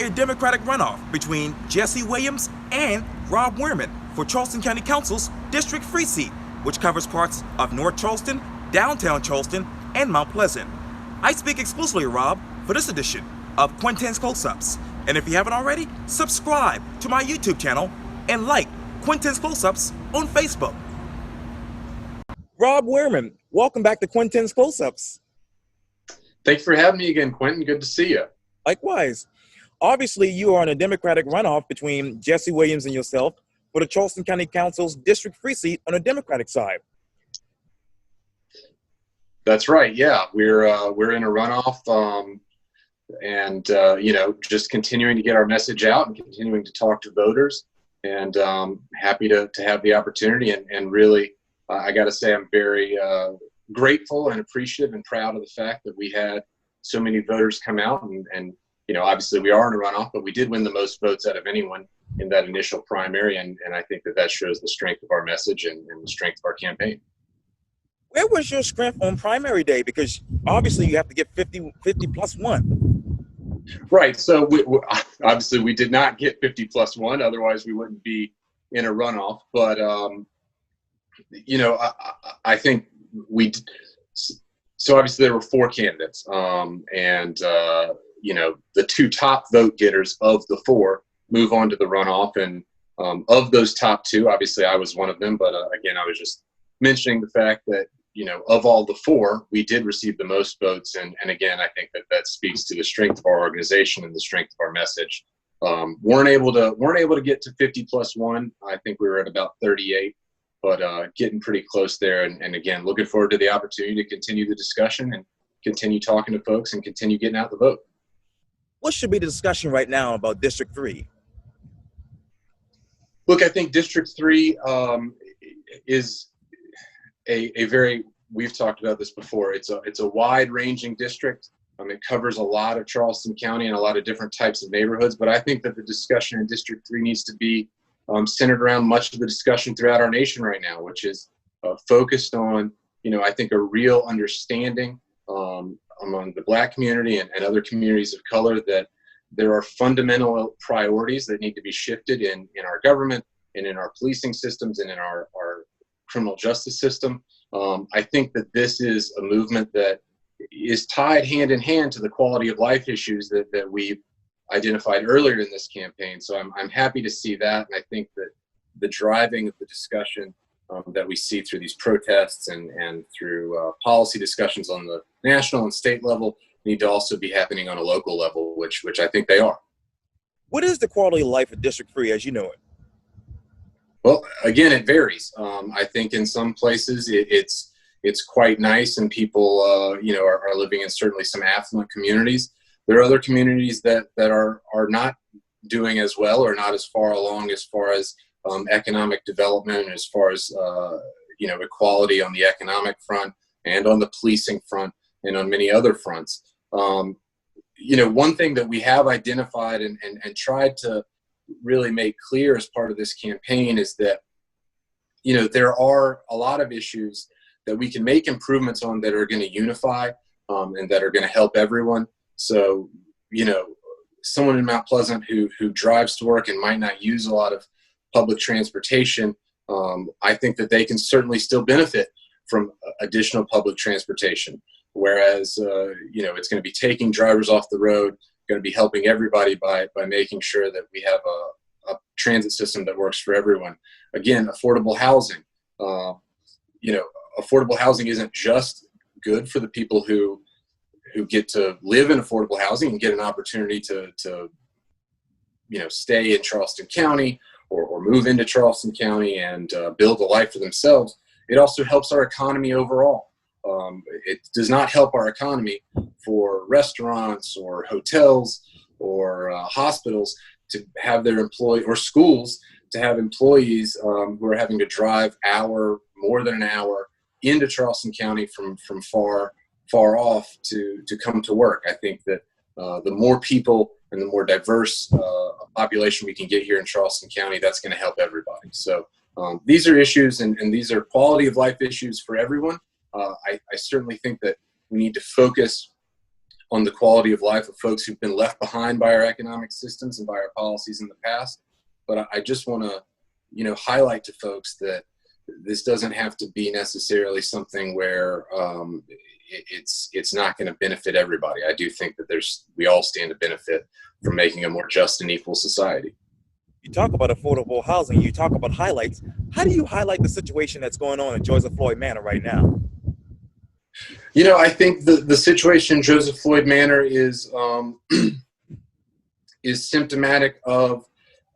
a Democratic runoff between Jesse Williams and Rob Wehrman for Charleston County Council's District 3 seat, which covers parts of North Charleston, downtown Charleston, and Mount Pleasant. I speak exclusively to Rob for this edition of Quintin's Close-Ups. And if you haven't already, subscribe to my YouTube channel and like Quintin's Close-Ups on Facebook. Rob Wehrman, welcome back to Quintin's Close-Ups. Thanks for having me again, Quintin. Good to see you. Likewise. Obviously, you are in a Democratic runoff between Jesse Williams and yourself for the Charleston County Council's District 3 seat on the Democratic side. That's right. Yeah, we're in a runoff, just continuing to get our message out and continuing to talk to voters. And happy to have the opportunity. And really, I got to say, I'm very grateful and appreciative and proud of the fact that we had so many voters come out and obviously we are in a runoff, but we did win the most votes out of anyone in that initial primary. And I think that shows the strength of our message and the strength of our campaign. Where was your strength on primary day? Because obviously you have to get 50 plus one. Right. So obviously we did not get 50 plus one. Otherwise we wouldn't be in a runoff. But, I think so obviously there were 4 candidates the 2 top vote getters of the 4 move on to the runoff. And of those top 2, obviously I was one of them. But again, I was just mentioning the fact that, of all the 4, we did receive the most votes. And again, I think that speaks to the strength of our organization and the strength of our message. Weren't able to get to 50 plus 1. I think we were at about 38, but getting pretty close there. And again, looking forward to the opportunity to continue the discussion and continue talking to folks and continue getting out the vote. What should be the discussion right now about District 3? Look, I think District 3 is a very, we've talked about this before, it's a wide-ranging district. It covers a lot of Charleston County and a lot of different types of neighborhoods, but I think that the discussion in District 3 needs to be centered around much of the discussion throughout our nation right now, which is focused on, I think a real understanding among the Black community and other communities of color that there are fundamental priorities that need to be shifted in our government and in our policing systems and in our criminal justice system. I think that this is a movement that is tied hand in hand to the quality of life issues that we've identified earlier in this campaign. So I'm happy to see that. And I think that the driving of the discussion that we see through these protests and through policy discussions on the national and state level need to also be happening on a local level, which I think they are. What is the quality of life of District 3 as you know it? Well, again, it varies. I think in some places it's quite nice and people, are living in certainly some affluent communities. There are other communities that are not doing as well or not as far along as far as economic development, as far as, equality on the economic front and on the policing front and on many other fronts. One thing that we have identified and tried to really make clear as part of this campaign is that, there are a lot of issues that we can make improvements on that are going to unify and that are going to help everyone. So, someone in Mount Pleasant who drives to work and might not use a lot of public transportation, I think that they can certainly still benefit from additional public transportation. Whereas, it's going to be taking drivers off the road, going to be helping everybody by making sure that we have a transit system that works for everyone. Again, affordable housing. Affordable housing isn't just good for the people who get to live in affordable housing and get an opportunity to stay in Charleston County or move into Charleston County and build a life for themselves. It also helps our economy overall. It does not help our economy for restaurants or hotels or hospitals to have their employee or schools to have employees who are having to drive more than an hour into Charleston County from far off to come to work. I think that the more people and the more diverse population we can get here in Charleston County, that's going to help everybody. So these are issues and these are quality of life issues for everyone. I certainly think that we need to focus on the quality of life of folks who've been left behind by our economic systems and by our policies in the past. But I just want to, highlight to folks that this doesn't have to be necessarily something where it's not going to benefit everybody. I do think that we all stand to benefit from making a more just and equal society. You talk about affordable housing, you talk about highlights. How do you highlight the situation that's going on in Joseph Floyd Manor right now? I think the situation in Joseph Floyd Manor is symptomatic of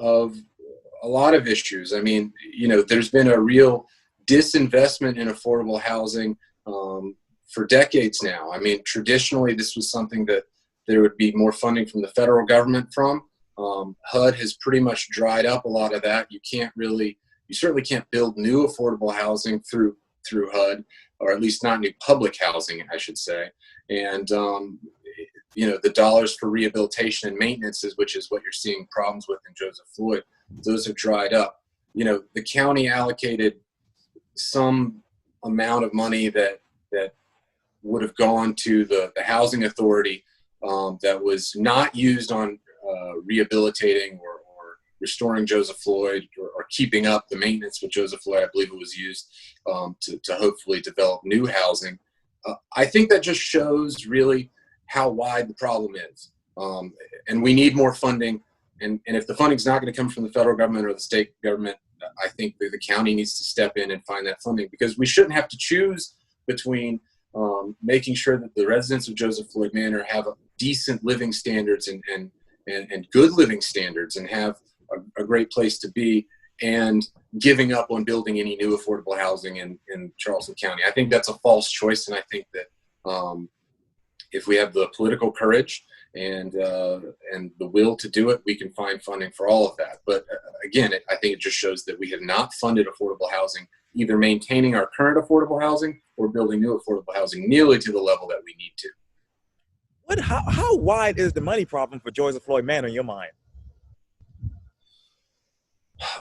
a lot of issues. I mean, there's been a real disinvestment in affordable housing for decades now. I mean, traditionally, this was something that there would be more funding from the federal government from. HUD has pretty much dried up a lot of that. You certainly can't build new affordable housing through HUD, or at least not new public housing, I should say. And, the dollars for rehabilitation and maintenance, which is what you're seeing problems with in Joseph Floyd, those have dried up. The county allocated some amount of money that would have gone to the housing authority that was not used on rehabilitating or restoring Joseph Floyd or keeping up the maintenance with Joseph Floyd. I believe it was used to hopefully develop new housing. I think that just shows really how wide the problem is. And we need more funding. And if the funding is not going to come from the federal government or the state government, I think that the county needs to step in and find that funding, because we shouldn't have to choose between making sure that the residents of Joseph Floyd Manor have decent living standards and good living standards and have a great place to be, and giving up on building any new affordable housing in Charleston County. I think that's a false choice, and I think that if we have the political courage and the will to do it, we can find funding for all of that. But again, I think it just shows that we have not funded affordable housing, either maintaining our current affordable housing or building new affordable housing nearly to the level that we need to. How wide is the money problem for Joseph Floyd Manor in your mind?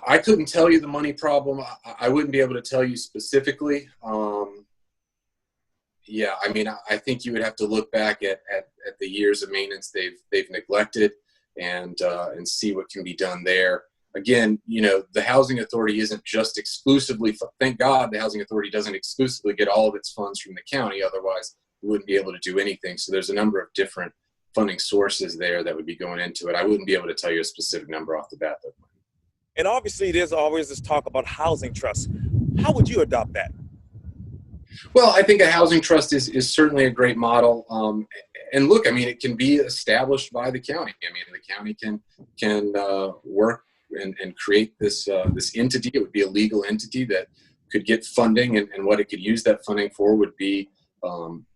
I couldn't tell you the money problem. I wouldn't be able to tell you specifically. I think you would have to look back at the years of maintenance they've neglected and see what can be done there. Again, the housing authority isn't just exclusively, thank God the housing authority doesn't exclusively get all of its funds from the county. Otherwise, we wouldn't be able to do anything. So there's a number of different funding sources there that would be going into it. I wouldn't be able to tell you a specific number off the bat, though. And obviously, there's always this talk about housing trusts. How would you adopt that? Well, I think a housing trust is certainly a great model. And look, I mean, it can be established by the county. I mean, the county can work and create this entity. It would be a legal entity that could get funding, and what it could use that funding for would be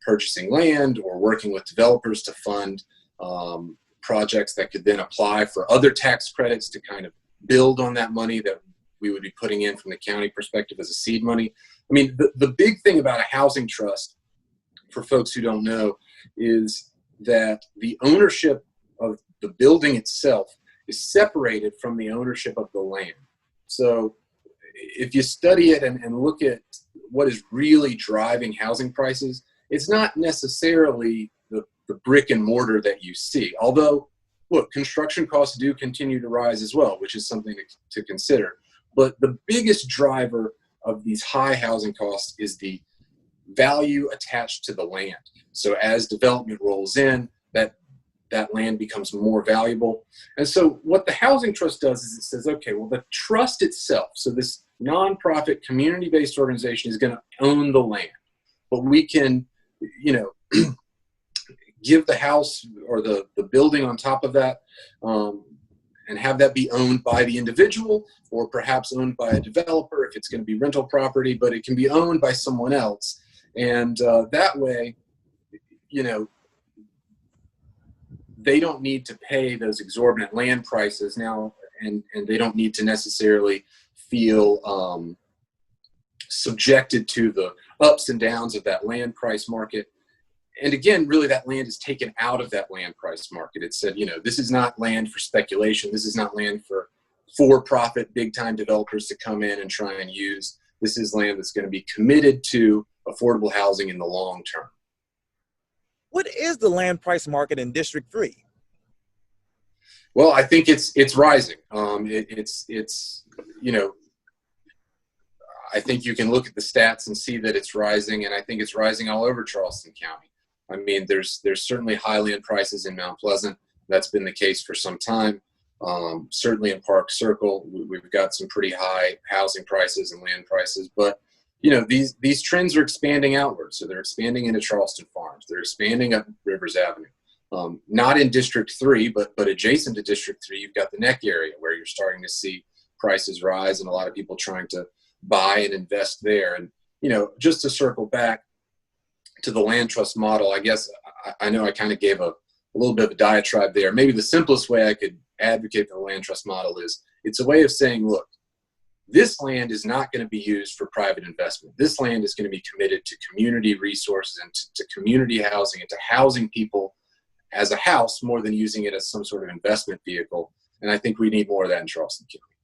purchasing land or working with developers to fund projects that could then apply for other tax credits to kind of build on that money that we would be putting in from the county perspective as a seed money. I mean, the big thing about a housing trust, for folks who don't know, is that the ownership of the building itself is separated from the ownership of the land. So if you study it and look at what is really driving housing prices, it's not necessarily the brick and mortar that you see. Although, look, construction costs do continue to rise as well, which is something to consider. But the biggest driver of these high housing costs is the value attached to the land. So as development rolls in, that land becomes more valuable. And so what the housing trust does is it says, okay, well, the trust itself, so this nonprofit community-based organization is going to own the land, but we can, give the house or the building on top of that and have that be owned by the individual, or perhaps owned by a developer if it's going to be rental property, but it can be owned by someone else. And that way, they don't need to pay those exorbitant land prices now, and they don't need to necessarily feel subjected to the ups and downs of that land price market. And again, really, that land is taken out of that land price market. It said, this is not land for speculation. This is not land for for-profit, big-time developers to come in and try and use. This is land that's going to be committed to affordable housing in the long term. What is the land price market in District 3? Well, I think it's rising. You know, I think you can look at the stats and see that it's rising, and I think it's rising all over Charleston County. I mean, there's certainly high land prices in Mount Pleasant. That's been the case for some time. Certainly in Park Circle, we've got some pretty high housing prices and land prices. But you know, these trends are expanding outward. So they're expanding into Charleston Farms. They're expanding up Rivers Avenue. Not in District 3, but adjacent to District 3, you've got the Neck area where you're starting to see prices rise and a lot of people trying to buy and invest there. And, you know, just to circle back to the land trust model, I guess I know I kind of gave a little bit of a diatribe there. Maybe the simplest way I could advocate for the land trust model is it's a way of saying, look, this land is not going to be used for private investment. This land is going to be committed to community resources and to community housing and to housing people as a house more than using it as some sort of investment vehicle. And I think we need more of that in Charleston County.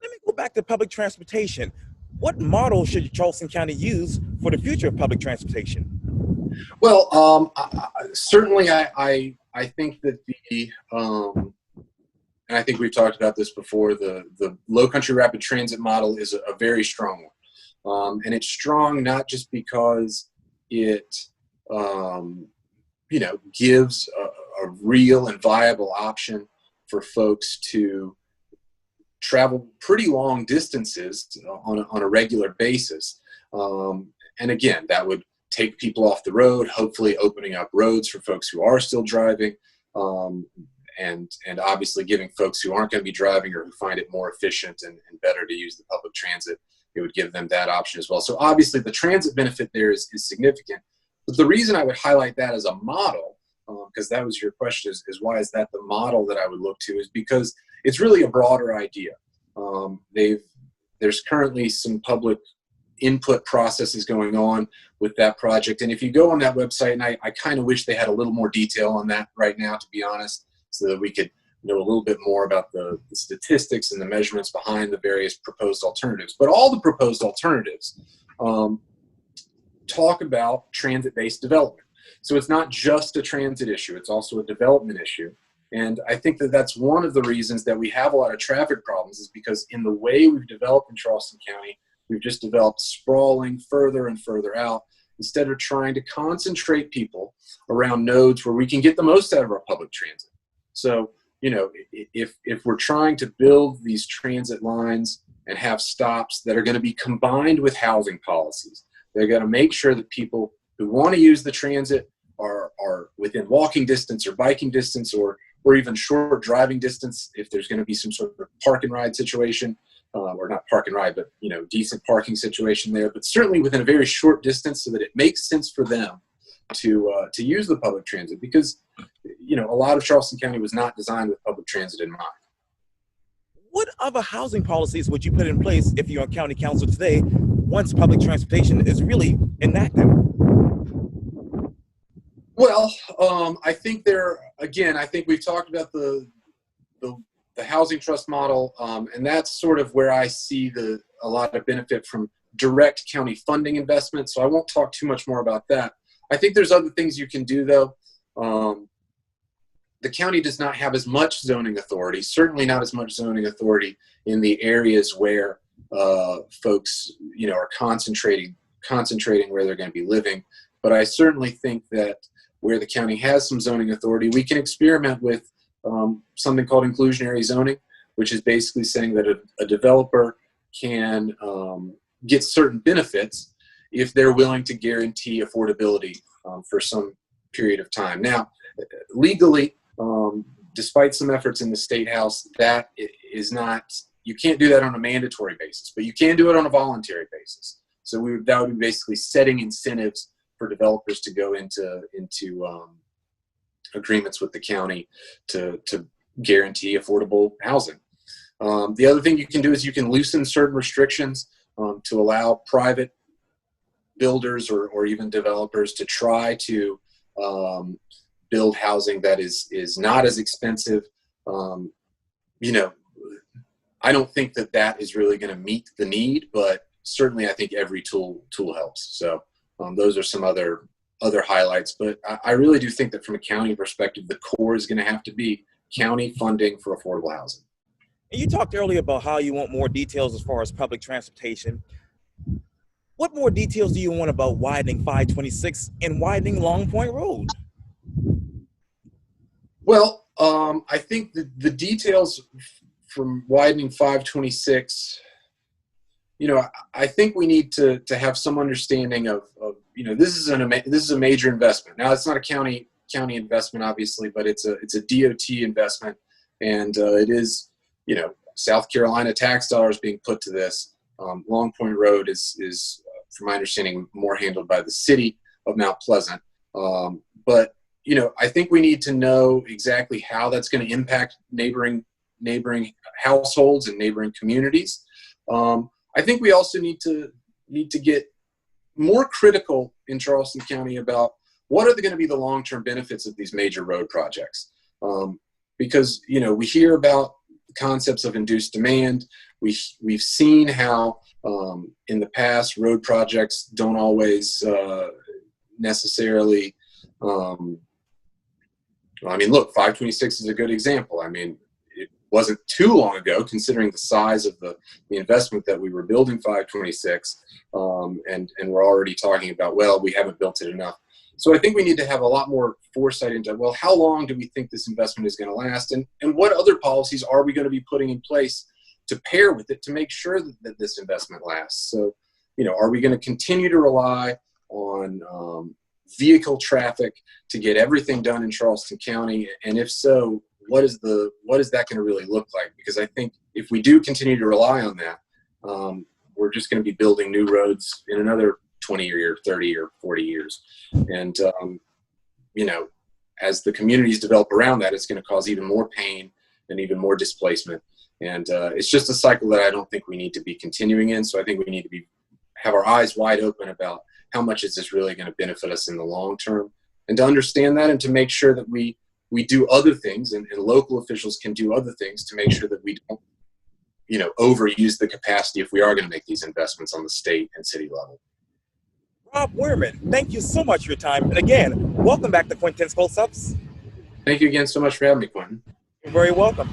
Let me go back to public transportation. What model should Charleston County use for the future of public transportation? Well, certainly I think that and I think we've talked about this before, the low country rapid transit model is a very strong one. And it's strong not just because it, you know, gives a real and viable option for folks to travel pretty long distances on a regular basis. And again, that would take people off the road, hopefully opening up roads for folks who are still driving, and obviously giving folks who aren't going to be driving or who find it more efficient and better to use the public transit, it would give them that option as well. So obviously the transit benefit there is significant. But the reason I would highlight that as a model, because that was your question, is why is that the model that I would look to, is because it's really a broader idea. There's currently some public input processes going on with that project. And if you go on that website, and I kind of wish they had a little more detail on that right now, to be honest, so that we could know a little bit more about the statistics and the measurements behind the various proposed alternatives. But all the proposed alternatives talk about transit-based development. So it's not just a transit issue, it's also a development issue. And I think that that's one of the reasons that we have a lot of traffic problems, is because in the way we've developed in Charleston County, we've just developed sprawling further and further out, instead of trying to concentrate people around nodes where we can get the most out of our public transit. So, you know, if we're trying to build these transit lines and have stops that are going to be combined with housing policies, they're going to make sure that people who want to use the transit are within walking distance or biking distance or even short driving distance if there's going to be some sort of park and ride situation, or not park and ride, but, you know, decent parking situation there, but certainly within a very short distance so that it makes sense for them to use the public transit, because, you know, a lot of Charleston County was not designed with public transit in mind. What other housing policies would you put in place if you're on county council today once public transportation is really enacted? Well, I think I think we've talked about the housing trust model, and that's sort of where I see a lot of benefit from direct county funding investment. So I won't talk too much more about that. I think there's other things you can do, though. The county does not have as much zoning authority, certainly not as much zoning authority in the areas where folks, you know, are concentrating where they're going to be living. But I certainly think that where the county has some zoning authority, we can experiment with something called inclusionary zoning, which is basically saying that a developer can get certain benefits if they're willing to guarantee affordability for some period of time. Now, legally, despite some efforts in the State House, that is not, you can't do that on a mandatory basis, but you can do it on a voluntary basis. So that would be basically setting incentives for developers to go into agreements with the county to guarantee affordable housing. The other thing you can do is you can loosen certain restrictions to allow private builders or even developers to try to build housing that is not as expensive. You know, I don't think that is really going to meet the need, but certainly I think every tool helps. So those are some other other highlights, but I really do think that from a county perspective, the core is going to have to be county funding for affordable housing. And you talked earlier about how you want more details as far as public transportation. What more details do you want about widening 526 and widening Long Point Road? Well, I think the details from widening 526, I think we need to have some understanding of this is a major investment. Now, it's not a county investment, obviously, but it's a DOT investment, and it is South Carolina tax dollars being put to this. Long Point Road is from my understanding more handled by the city of Mount Pleasant, but I think we need to know exactly how that's going to impact neighboring households and neighboring communities. I think we also need to get more critical in Charleston County about what are going to be the long-term benefits of these major road projects. Because we hear about concepts of induced demand. We've seen how in the past road projects don't always necessarily. Look, 526 is a good example. It wasn't too long ago, considering the size of the investment that we were building 526, and we're already talking about, well, we haven't built it enough. So I think we need to have a lot more foresight into, well, how long do we think this investment is going to last, and what other policies are we going to be putting in place to pair with it to make sure that this investment lasts? So, are we going to continue to rely on vehicle traffic to get everything done in Charleston County? And if so, what is that going to really look like? Because I think if we do continue to rely on that, we're just going to be building new roads in another 20 or 30 or 40 years. And, as the communities develop around that, it's going to cause even more pain and even more displacement. And it's just a cycle that I don't think we need to be continuing in. So I think we need to have our eyes wide open about how much is this really going to benefit us in the long term, and to understand that, and to make sure that we do other things, and local officials can do other things to make sure that we don't, overuse the capacity if we are going to make these investments on the state and city level. Rob Wehrman, thank you so much for your time. And again, welcome back to Quintin's Close-Ups. Thank you again so much for having me, Quintin. You're very welcome.